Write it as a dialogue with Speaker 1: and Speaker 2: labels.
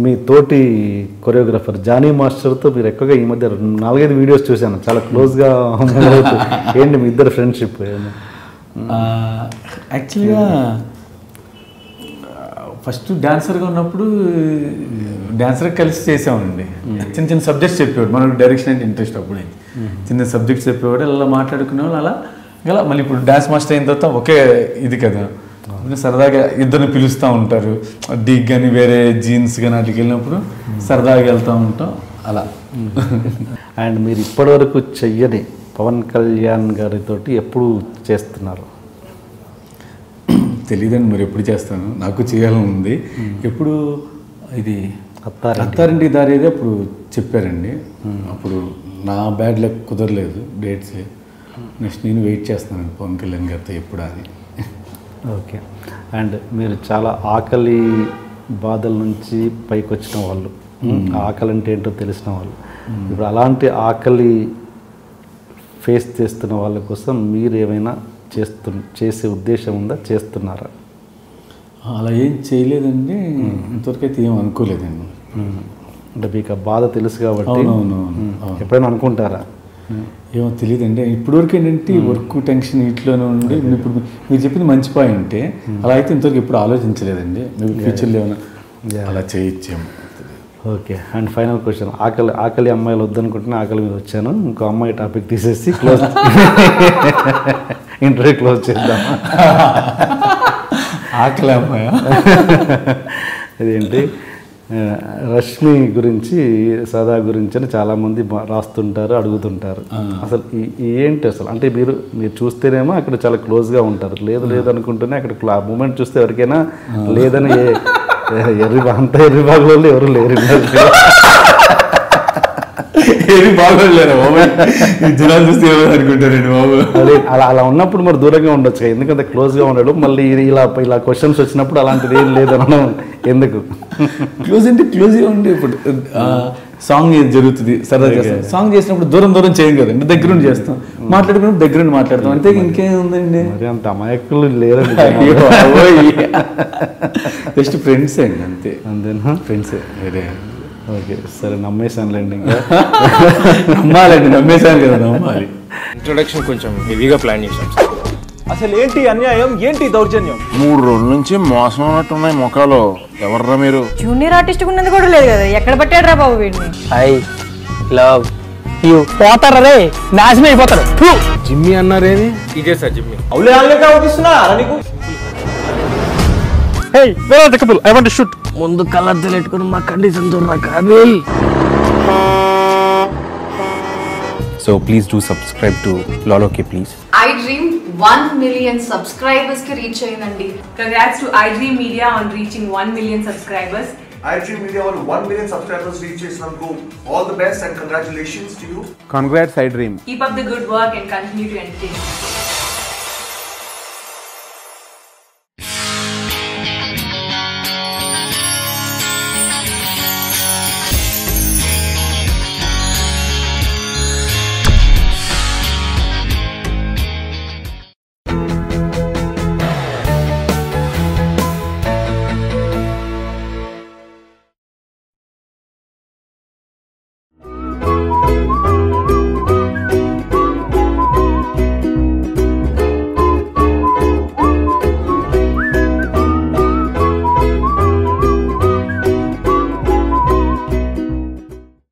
Speaker 1: మీ తోటి choreographer Johnny మాస్టర్తో మీరు ఎక్కువగా ఈ మధ్య 4-5 వీడియోస్ చూశాను, చాలా క్లోజ్గా ఏంటి మీ ఇద్దరు ఫ్రెండ్షిప్?
Speaker 2: యాక్చువల్గా ఫస్ట్ డాన్సర్గా ఉన్నప్పుడు డాన్సర్గా కలిసి చేసామండి. చిన్న చిన్న సబ్జెక్ట్స్ చెప్పేవాడు, మనకు డైరెక్షన్ అంటే ఇంట్రెస్ట్ అప్పుడు. చిన్న సబ్జెక్ట్స్ చెప్పేవాడు, అలా మాట్లాడుకునేవాళ్ళు. అలా మళ్ళీ ఇప్పుడు డాన్స్ మాస్టర్ అయిన తర్వాత ఒకే ఇది కదా, సరదాగా ఇద్దరిని పిలుస్తూ ఉంటారు. డిగ్ కానీ వేరే జీన్స్ కానీ అట్లకి వెళ్ళినప్పుడు సరదాగా వెళ్తూ ఉంటాం అలా.
Speaker 1: అండ్ మీరు ఇప్పటివరకు చెయ్యని పవన్ కళ్యాణ్ గారితో ఎప్పుడు చేస్తున్నారు?
Speaker 2: తెలియదండి, మరి ఎప్పుడు చేస్తాను, నాకు చేయాలని ఉంది. ఎప్పుడు ఇది అత్తారింటి దారి అయితే అప్పుడు చెప్పారండి. అప్పుడు నా బ్యాడ్ లక్ కుదరలేదు డేట్స్. నెక్స్ట్ నేను వెయిట్ చేస్తున్నాను పవన్ కళ్యాణ్ గారితో ఎప్పుడు అని.
Speaker 1: ఓకే. అండ్ మీరు చాలా ఆకలి బాధల నుంచి పైకి వచ్చిన వాళ్ళు, ఆకలి అంటే ఏంటో తెలిసిన వాళ్ళు. ఇప్పుడు అలాంటి ఆకలి ఫేస్ చేస్తున్న వాళ్ళ కోసం మీరు ఏమైనా చేసే ఉద్దేశం ఉందా, చేస్తున్నారా?
Speaker 2: అలా ఏం చేయలేదండి, ఇంతవరకు అయితే ఏం అనుకోలేదండి.
Speaker 1: అంటే మీకు ఆ బాధ తెలుసు కాబట్టి ఎప్పుడైనా అనుకుంటారా?
Speaker 2: ఏమో తెలియదండి. ఇప్పటివరకు ఏంటంటే వర్క్ టెన్షన్ ఇంట్లోనే ఉండి, ఇప్పుడు మీరు చెప్పింది మంచి పాయింట్. అలా అయితే ఇంతవరకు ఎప్పుడు ఆలోచించలేదండి. ఫ్యూచర్లో ఏమైనా అలా చేయొచ్చేమో.
Speaker 1: ఓకే. అండ్ ఫైనల్ క్వశ్చన్, ఆకలి అమ్మాయిలు వద్దనుకుంటున్నా ఆకలి మీద వచ్చాను. ఇంకో అమ్మాయి టాపిక్ తీసేసి క్లోజ్ ఇంటర్వ్యూ క్లోజ్ చేద్దాం.
Speaker 2: ఆకలి అమ్మాయి
Speaker 1: ఇదేంటి, రష్మి గురించి, సదా గురించి అని చాలామంది రాస్తుంటారు, అడుగుతుంటారు. అసలు ఏంటి అసలు? అంటే మీరు చూస్తేనేమో అక్కడ చాలా క్లోజ్గా ఉంటారు, లేదు అనుకుంటూనే అక్కడ ఆ మూమెంట్ చూస్తే ఎవరికైనా లేదని అంత ఎర్రి బాగులో ఎవరు లేరు.
Speaker 2: జనాలు చూస్తే అనుకుంటారండి బాబు.
Speaker 1: అలా ఉన్నప్పుడు మరి దూరంగా ఉండొచ్చు, ఎందుకంటే క్లోజ్గా ఉండడం. మళ్ళీ ఇలా క్వశ్చన్స్ వచ్చినప్పుడు అలాంటిది ఏం లేదనడం ఎందుకు?
Speaker 2: క్లోజ్ అంటే క్లోజ్గా ఉండి ఇప్పుడు సాంగ్ జరుగుతుంది, సరదా చేస్తాం. సాంగ్ చేసినప్పుడు దూరం చేయం కదండి, దగ్గర నుండి చేస్తాం. మాట్లాడుకున్నప్పుడు దగ్గర నుండి మాట్లాడతాం, అంతే. ఇంకేముందండి,
Speaker 1: మరి అంత అమాయకులు లేరండి.
Speaker 2: జస్ట్ ఫ్రెండ్స్ అండి, అంతేనా?
Speaker 1: ఫ్రెండ్సే,
Speaker 2: వేరే.
Speaker 1: ఓకే, సరే, నమ్మేశానులేండి. ఇంకా
Speaker 2: నమ్మాలండి, నమ్మేశాను కదా, నమ్మాలి.
Speaker 3: ఇంట్రొడక్షన్ కొంచెం హెవీగా ప్లాన్ చేశాం.
Speaker 4: అసలు ఏంటి అన్యాయం, ఏంటి దౌర్జన్యం?
Speaker 5: 3 రోజుల నుంచి మోసం ఉన్నట్టున్నాయి మొఖాలు. ఎవర్రా మీరు?
Speaker 6: జూనియర్ ఆర్టిస్ట్ ఉన్నది కూడా లేదు కదా, ఎక్కడ పట్టాడు రా బాబు వీడిని?
Speaker 4: I love you. పోతారా రే, నాశనం అయిపోతారు.
Speaker 3: జిమ్మి అన్నారేమి? ఇదే సార్ జిమ్మి.
Speaker 4: అవులే ఆన్లైన్ అవుపిస్తున్నా నీకు. Hey where are the couple, I want to shoot.
Speaker 3: ముందు కలర్ తెలెట్టుకుని మా కండిషన్ చూడరా Kaabil. So please do subscribe to Loloke, please.
Speaker 7: iDream 1 million subscribers ki reach ayinandi.
Speaker 8: Congrats to iDream Media on reaching 1 million subscribers.
Speaker 9: iDream Media on 1 million subscribers reach chesinanduku all the best and congratulations to you.
Speaker 3: Congrats iDream.
Speaker 8: Keep up the good work and continue to entertain.